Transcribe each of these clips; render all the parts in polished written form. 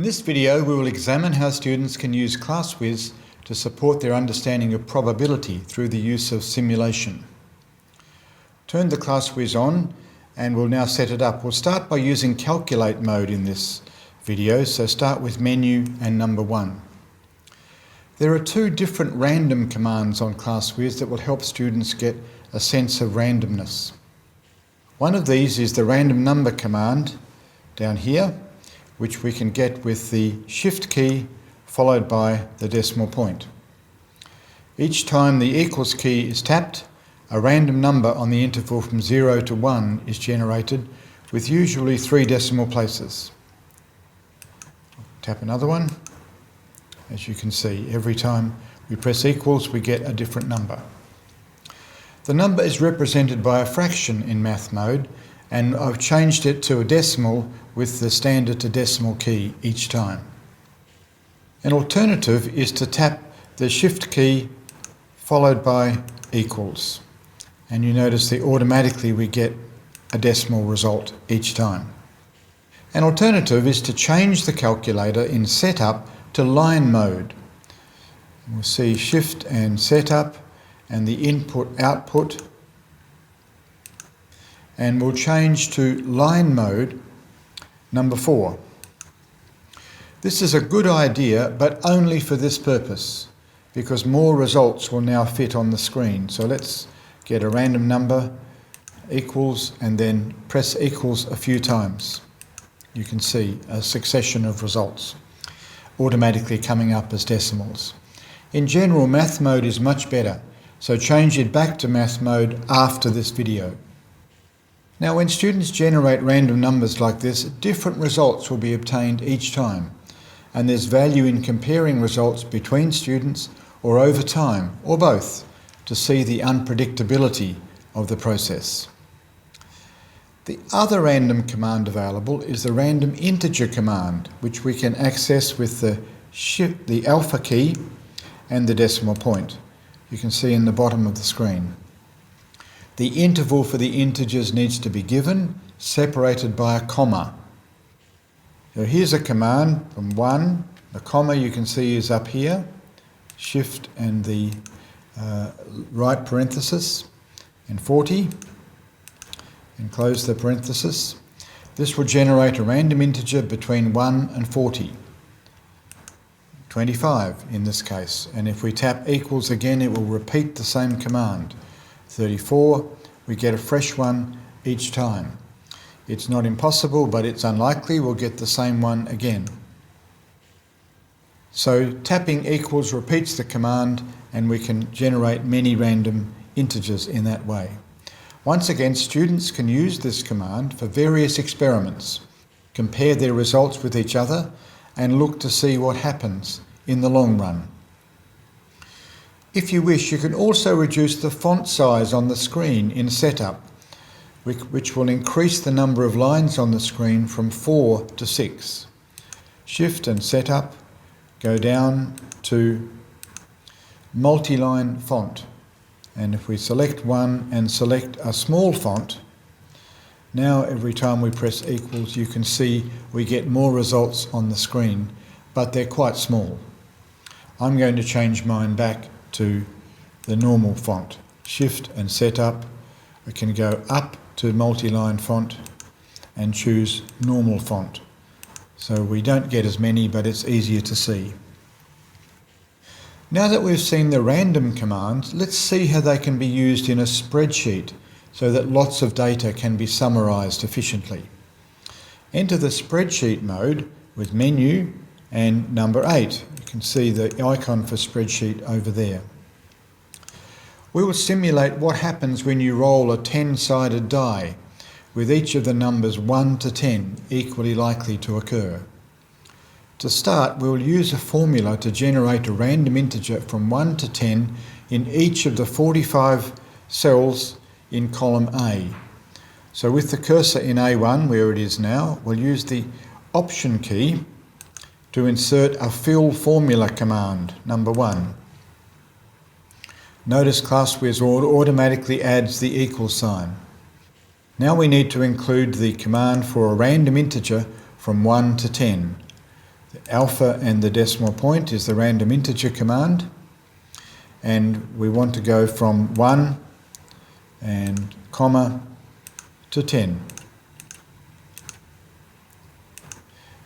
In this video, we will examine how students can use ClassWiz to support their understanding of probability through the use of simulation. Turn the ClassWiz on and we'll now set it up. We'll start by using calculate mode in this video, so start with menu and number 1. There are two different random commands on ClassWiz that will help students get a sense of randomness. One of these is the random number command down here, which we can get with the shift key followed by the decimal point. Each time the equals key is tapped, a random number on the interval from 0 to 1 is generated with usually 3 decimal places. Tap another one. As you can see, every time we press equals, we get a different number. The number is represented by a fraction in math mode, and I've changed it to a decimal with the standard to decimal key each time. An alternative is to tap the shift key followed by equals, and you notice that automatically we get a decimal result each time. An alternative is to change the calculator in setup to line mode. We'll see shift and setup and the input-output, and we'll change to line mode number 4. This is a good idea, but only for this purpose, because more results will now fit on the screen. So let's get a random number, equals, and then press equals a few times. You can see a succession of results automatically coming up as decimals. In general, math mode is much better, so change it back to math mode after this video. Now, when students generate random numbers like this, different results will be obtained each time, and there's value in comparing results between students or over time, or both, to see the unpredictability of the process. The other random command available is the random integer command, which we can access with the alpha key and the decimal point. You can see in the bottom of the screen. The interval for the integers needs to be given, separated by a comma. So here's a command from 1, the comma you can see is up here, shift and the right parenthesis, and 40, and close the parenthesis. This will generate a random integer between 1 and 40. 25 in this case, and if we tap equals again, it will repeat the same command. 34, we get a fresh one each time. It's not impossible, but it's unlikely we'll get the same one again. So tapping equals repeats the command, and we can generate many random integers in that way. Once again, students can use this command for various experiments, compare their results with each other, and look to see what happens in the long run. If you wish, you can also reduce the font size on the screen in setup, which will increase the number of lines on the screen from 4 to 6. Shift and setup, go down to multi-line font. And if we select one and select a small font, now every time we press equals, you can see we get more results on the screen, but they're quite small. I'm going to change mine back to the normal font. Shift and setup. We can go up to multi-line font and choose normal font. So we don't get as many, but it's easier to see. Now that we've seen the random commands, let's see how they can be used in a spreadsheet so that lots of data can be summarised efficiently. Enter the spreadsheet mode with menu and number 8. You can see the icon for spreadsheet over there. We will simulate what happens when you roll a 10-sided die, with each of the numbers 1 to 10 equally likely to occur. To start, we will use a formula to generate a random integer from 1 to 10 in each of the 45 cells in column A. So with the cursor in A1, where it is now, we'll use the Option key to insert a fill formula command, number 1. Notice ClassWiz automatically adds the equal sign. Now we need to include the command for a random integer from 1 to 10. The alpha and the decimal point is the random integer command, and we want to go from 1 and comma to 10.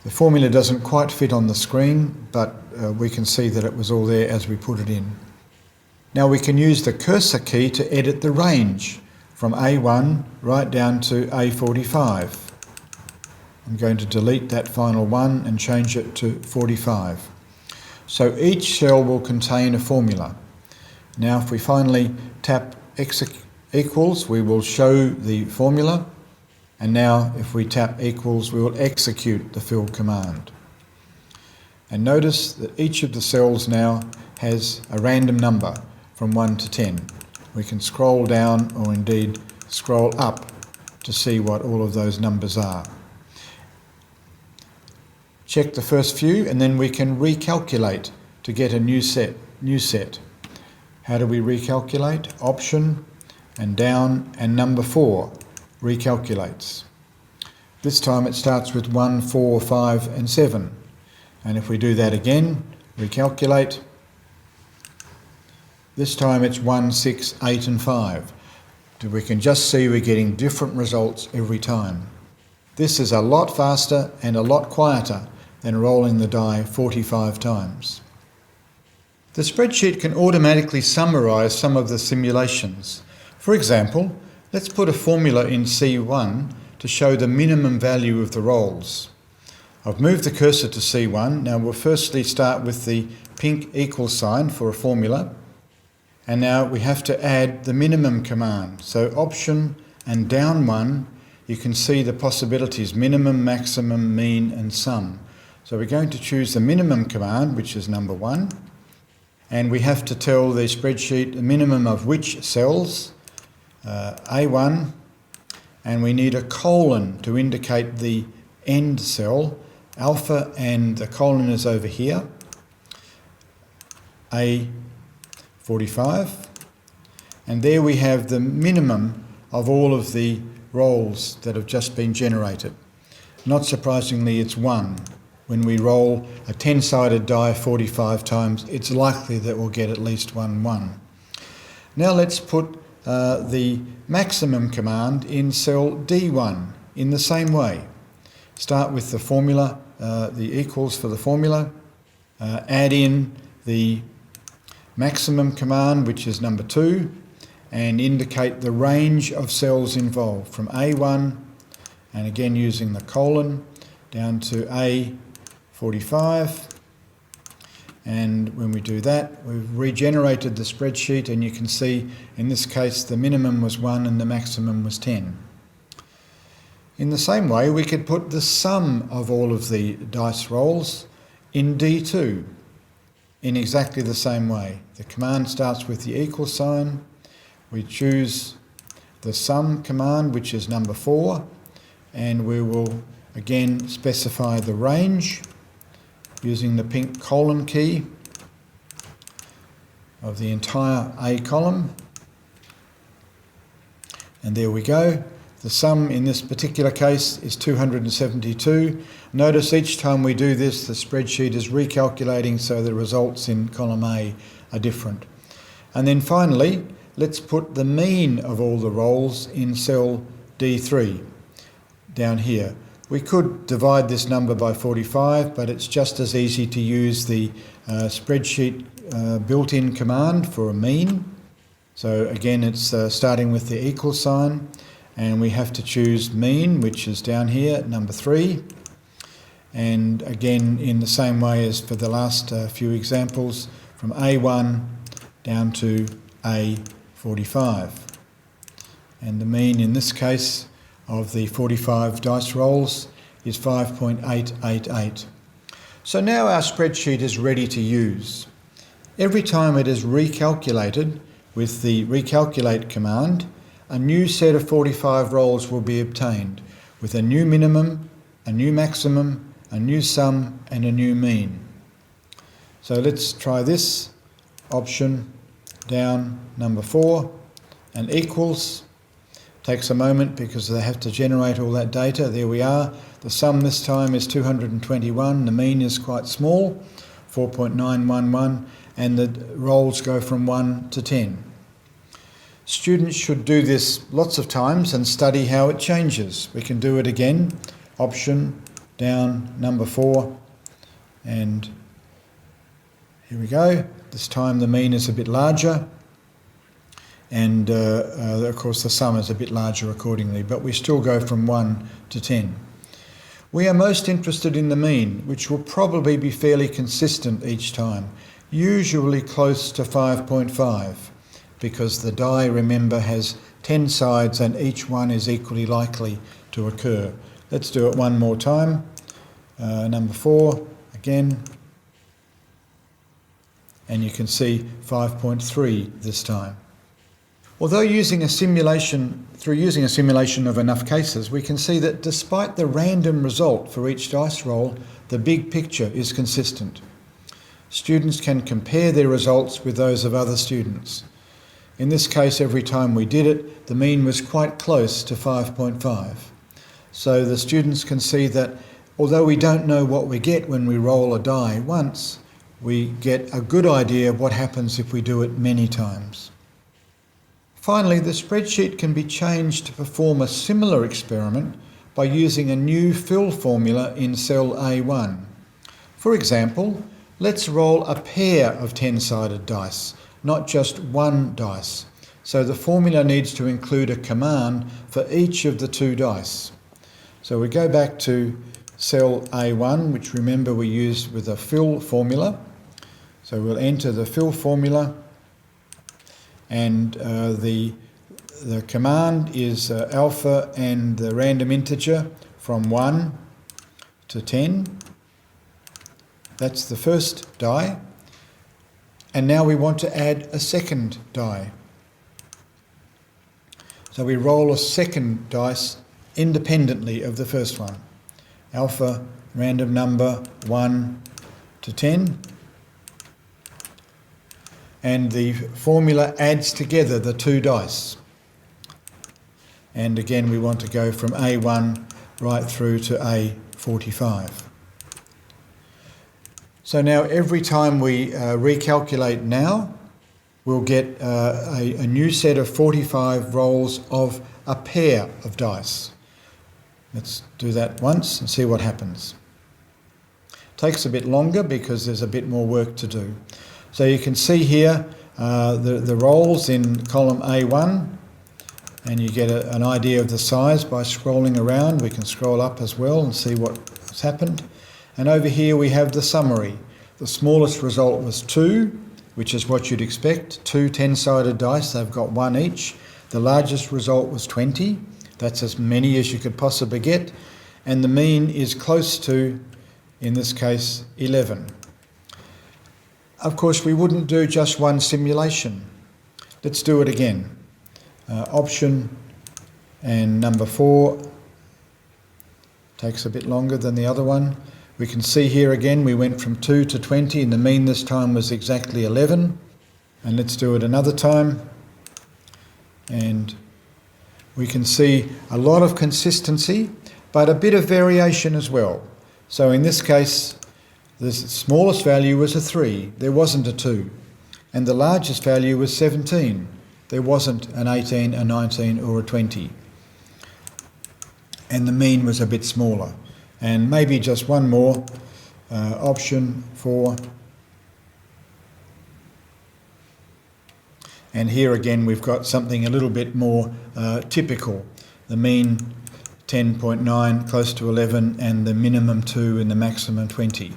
The formula doesn't quite fit on the screen, but we can see that it was all there as we put it in. Now we can use the cursor key to edit the range from A1 right down to A45. I'm going to delete that final one and change it to 45. So each cell will contain a formula. Now if we finally tap equals, we will show the formula. And now if we tap equals, we will execute the fill command. And notice that each of the cells now has a random number from 1 to 10. We can scroll down or indeed scroll up to see what all of those numbers are. Check the first few and then we can recalculate to get a new set. How do we recalculate? Option and down and number 4 recalculates. This time it starts with 1, 4, 5 and 7. And if we do that again, recalculate, this time it's 1, 6, 8 and 5. We can just see we're getting different results every time. This is a lot faster and a lot quieter than rolling the die 45 times. The spreadsheet can automatically summarise some of the simulations. For example, let's put a formula in C1 to show the minimum value of the rolls. I've moved the cursor to C1. Now we'll firstly start with the pink equal sign for a formula. And now we have to add the minimum command. So option and down 1, you can see the possibilities: minimum, maximum, mean and sum. So we're going to choose the minimum command, which is number 1. And we have to tell the spreadsheet the minimum of which cells, A1, and we need a colon to indicate the end cell, alpha, and the colon is over here, A45, and there we have the minimum of all of the rolls that have just been generated. Not surprisingly, it's 1. When we roll a 10-sided die 45 times, it's likely that we'll get at least 1, 1. Now let's put the maximum command in cell D1 in the same way. Start with the formula, the equals for the formula, add in the maximum command, which is number 2, and indicate the range of cells involved from A1, and again using the colon, down to A45. And when we do that, we've regenerated the spreadsheet, and you can see in this case the minimum was 1 and the maximum was 10. In the same way, we could put the sum of all of the dice rolls in D2 in exactly the same way. The command starts with the equal sign. We choose the sum command, which is number 4, and we will again specify the range using the pink colon key of the entire A column. And there we go. The sum in this particular case is 272. Notice each time we do this, the spreadsheet is recalculating, so the results in column A are different. And then finally, let's put the mean of all the rolls in cell D3 down here. We could divide this number by 45, but it's just as easy to use the spreadsheet built-in command for a mean. So again, it's starting with the equal sign, and we have to choose mean, which is down here, number 3. And again, in the same way as for the last few examples, from A1 down to A45. And the mean in this case of the 45 dice rolls is 5.888. So now our spreadsheet is ready to use. Every time it is recalculated with the recalculate command, a new set of 45 rolls will be obtained with a new minimum, a new maximum, a new sum and a new mean. So let's try this. Option, down, number 4, and equals. Takes a moment because they have to generate all that data. There we are. The sum this time is 221. The mean is quite small, 4.911, and the rolls go from 1 to 10. Students should do this lots of times and study how it changes. We can do it again. Option, down, number 4, and here we go. This time the mean is a bit larger, and of course the sum is a bit larger accordingly, but we still go from 1 to 10. We are most interested in the mean, which will probably be fairly consistent each time, usually close to 5.5, because the die, remember, has 10 sides and each one is equally likely to occur. Let's do it one more time. Number 4, again. And you can see 5.3 this time. Although using a simulation of enough cases, we can see that despite the random result for each dice roll, the big picture is consistent. Students can compare their results with those of other students. In this case, every time we did it, the mean was quite close to 5.5. So the students can see that although we don't know what we get when we roll a die once, we get a good idea of what happens if we do it many times. Finally, the spreadsheet can be changed to perform a similar experiment by using a new fill formula in cell A1. For example, let's roll a pair of 10-sided dice, not just one dice. So the formula needs to include a command for each of the 2 dice. So we go back to cell A1, which remember we used with a fill formula. So we'll enter the fill formula, and the command is alpha and the random integer from 1 to 10. That's the first die. And now we want to add a second die. So we roll a second dice independently of the first one. Alpha, random number, 1 to 10. And the formula adds together the 2 dice. And again, we want to go from A1 right through to A45. So now every time we recalculate now, we'll get a new set of 45 rolls of a pair of dice. Let's do that once and see what happens. Takes a bit longer because there's a bit more work to do. So you can see here the rolls in column A1, and you get an idea of the size by scrolling around. We can scroll up as well and see what's happened. And over here we have the summary. The smallest result was 2, which is what you'd expect. 2 10-sided dice, they've got 1 each. The largest result was 20. That's as many as you could possibly get. And the mean is close to, in this case, 11. Of course, we wouldn't do just one simulation. Let's do it again. Option and number 4 takes a bit longer than the other one. We can see here again we went from 2 to 20 and the mean this time was exactly 11. And let's do it another time. And we can see a lot of consistency, but a bit of variation as well. So in this case, the smallest value was a 3, there wasn't a 2. And the largest value was 17. There wasn't an 18, a 19 or a 20. And the mean was a bit smaller. And maybe just one more, option 4. And here again we've got something a little bit more typical. The mean 10.9, close to 11, and the minimum 2 and the maximum 20.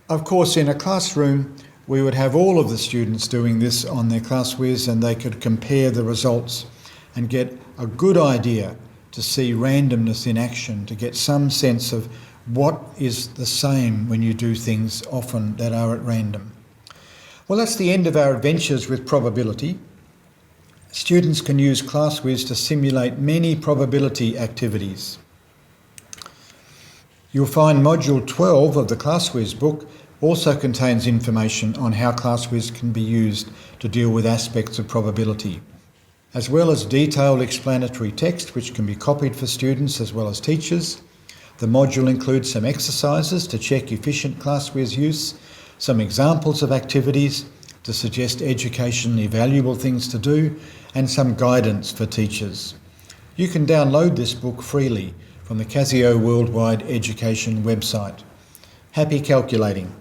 Of course, in a classroom, we would have all of the students doing this on their ClassWhiz, and they could compare the results and get a good idea to see randomness in action, to get some sense of what is the same when you do things often that are at random. Well, that's the end of our adventures with probability. Students can use ClassWhiz to simulate many probability activities. You'll find Module 12 of the ClassWhiz book also contains information on how ClassWhiz can be used to deal with aspects of probability. as well as detailed explanatory text which can be copied for students as well as teachers. The module includes some exercises to check efficient ClassWiz use, some examples of activities to suggest educationally valuable things to do, and some guidance for teachers. You can download this book freely from the Casio Worldwide Education website. Happy calculating!